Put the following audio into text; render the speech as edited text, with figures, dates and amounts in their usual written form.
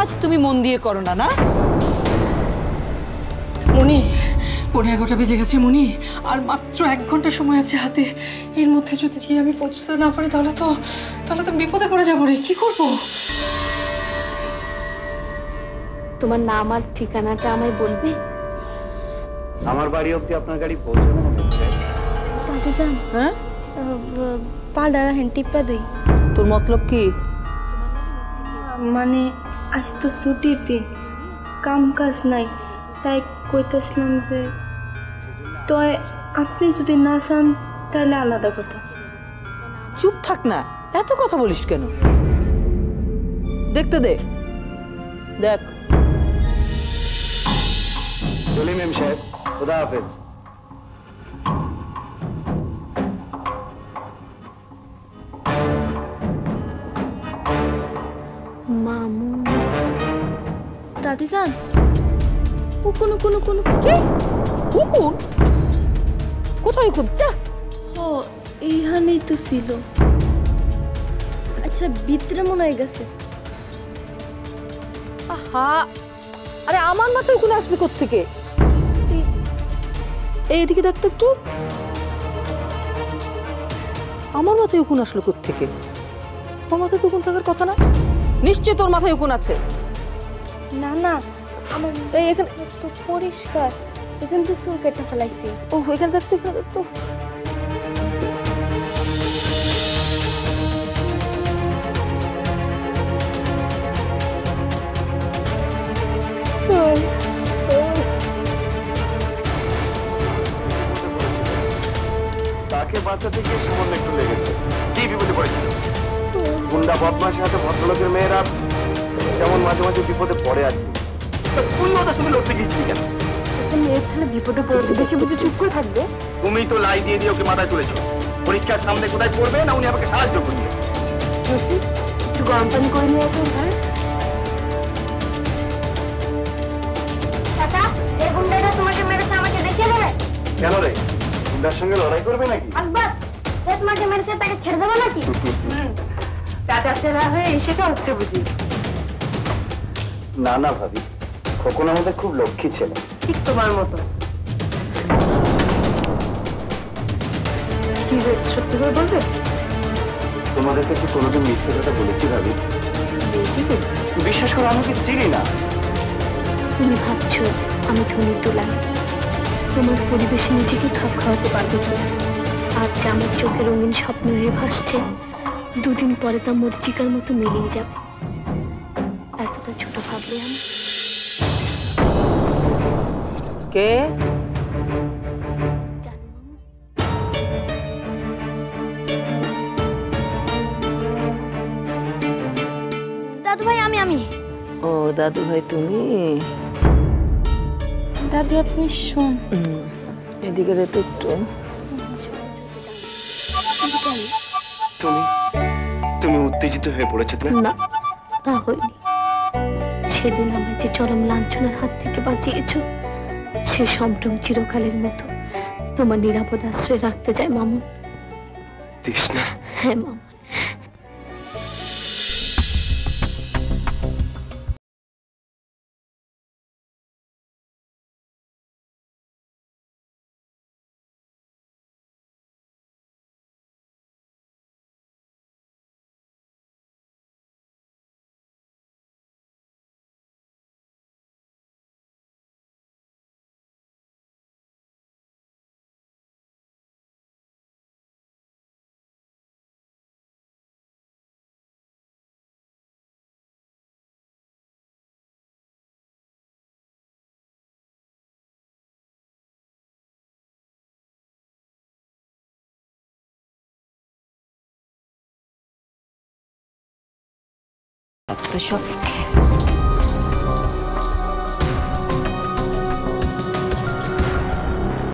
কাজ তুমি মন দিয়ে করো না, না? মনি, 11:30 বেজে গেছে মনি, আর মাত্র 1 ঘন্টা সময় আছে হাতে। এর মধ্যে যদি আমি পৌঁছতে না পারি তাহলে তো বিপদে পড়ে যাবো রে। কি করবো? তোমার নাম আর ঠিকানাটা আমায় বলবে? আমার বাড়ি অবধি আপনার গাড়ি পৌঁছাবে না? দাদিজান, হ্যাঁ, পাড়ার হ্যান্টিপা দেই। তোর মতলব কি? মানে আজ তো ছুটির দিন, কাম কাজ নাই, তাই কইতেছিলাম যে তো আপনি যদি না চান তাহলে আলাদা কথা। চুপ থাক না, এত কথা বলিস কেন? দেখতে দে, দেখ। চলি মেম সাহেব, খুদা হাফেজ। মামু দাদিজান, হুকুন হুকুন হুকুন। কি হুকুন? কোথায় হুকুন? যা। ও এইখানেই তো ছিল। আচ্ছা ভিতরে মনে হয়ে গেছে। আহা, আরে আমার মাথায় হুকুন আসবে কোত্থেকে? এইদিকে দেখ তো একটু। আমার মাথায় হুকুন আসলো কোত্থেকে? আমার মাথায় তো হুকুন থাকার কথা না। নিশ্চয় তোর মাথায় হুকুন আছে। না না, আমার এই এখানে তো পরিষ্কার, এজন্য তো চুল কেটে ফেলাইছি। ও এখানে দেখ তো, এখানে দেখ তো। তাকে বাঁচাতে গিয়ে সামান্য একটু লেগেছে। কি বিপদে পড়েছিল? গুন্ডা বদমাশের হাতে ভদ্রলোকের মেয়েরা যেমন মাঝে মাঝে বিপদে পড়ে আর কি। তুই ওদের সঙ্গে লড়তে গিয়েছিলি কেন? একটা মেয়ের ছেলে বিপদে পড়তে দেখে বুঝে চুপ করে থাকবে? তুমি তো লাই দিয়ে দিয়ে ওকে মাথায় তুলেছো। পরীক্ষার সামনে কোথায় পড়বে না উনি আমাকে সাহায্য করবে? একটু গরম পানি করে নিয়ে আসুন। হ্যাঁ চাচা, এই গুন্ডাটা তোমাকে মেরেছে, আমাকে দেখিয়ে দেবে? কেন রে, গুন্ডার সঙ্গে লড়াই করবে নাকি? আকবর, এ তোমাকে মেরেছে, তাকে ছেড়ে দেবো নাকি? চাচা ছেড়া হয়ে সেটা হচ্ছে বুঝি? না না ভাবি, খোকন আমাদের খুব লক্ষ্মী ছেলে। ঠিক তোমার মতো। কি হয়েছে সত্যি করে বলবে? তোমাদের কাছে কোনোদিন মিথ্যে কথা বলেছি ভাবি? বিশ্বাস করো, আমি কি চিনি না। তুমি ভাবছো আমি ধনী তোলা, তোমার পরিবেশে নিজেকে খাপ খাওয়াতে পারবো কিনা? আজ যে আমার চোখে রঙিন স্বপ্ন হয়ে ভাসছে, দুদিন পরে তা মরিচিকার মতো মিলিয়ে যাবে। এতটা ছোট ভাবলে আমি? কে? দাদু ভাই, আমি। ও দাদু ভাই তুমি? দাদি আপনি শোন। এদিকে দে তো একটু। তুমি উত্তেজিত হয়ে পড়েছো তো? না, তা হয়নি। সেদিন আমায় যে চরম লাঞ্ছনার হাত থেকে বাঁচিয়েছো, সে সম্ভ্রম চিরকালের মতো তোমার নিরাপদ আশ্রয় রাখতে চাই মামুন। তৃষ্ণা? হ্যাঁ মামুন। এত সব